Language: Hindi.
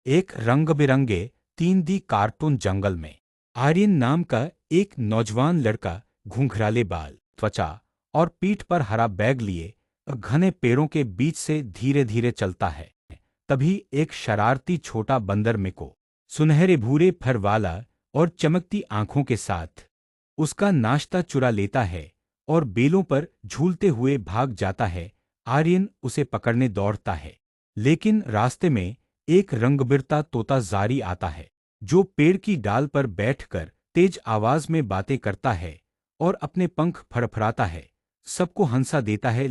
एक रंग-बिरंगे 3D कार्टून जंगल में आर्यन नाम का एक नौजवान लड़का घुंघराले बाल, त्वचा और पीठ पर हरा बैग लिए घने पेड़ों के बीच से धीरे-धीरे चलता है। तभी एक शरारती छोटा बंदर मिको, सुनहरे भूरे फर वाला और चमकती आंखों के साथ, उसका नाश्ता चुरा लेता है और बेलों पर झूलते हुए भाग जाता है। आर्यन उसे पकड़ने दौड़ता है, लेकिन रास्ते में एक रंगबिरता तोता जारी आता है, जो पेड़ की डाल पर बैठकर तेज आवाज में बातें करता है और अपने पंख फड़फड़ाता है, सबको हंसा देता है।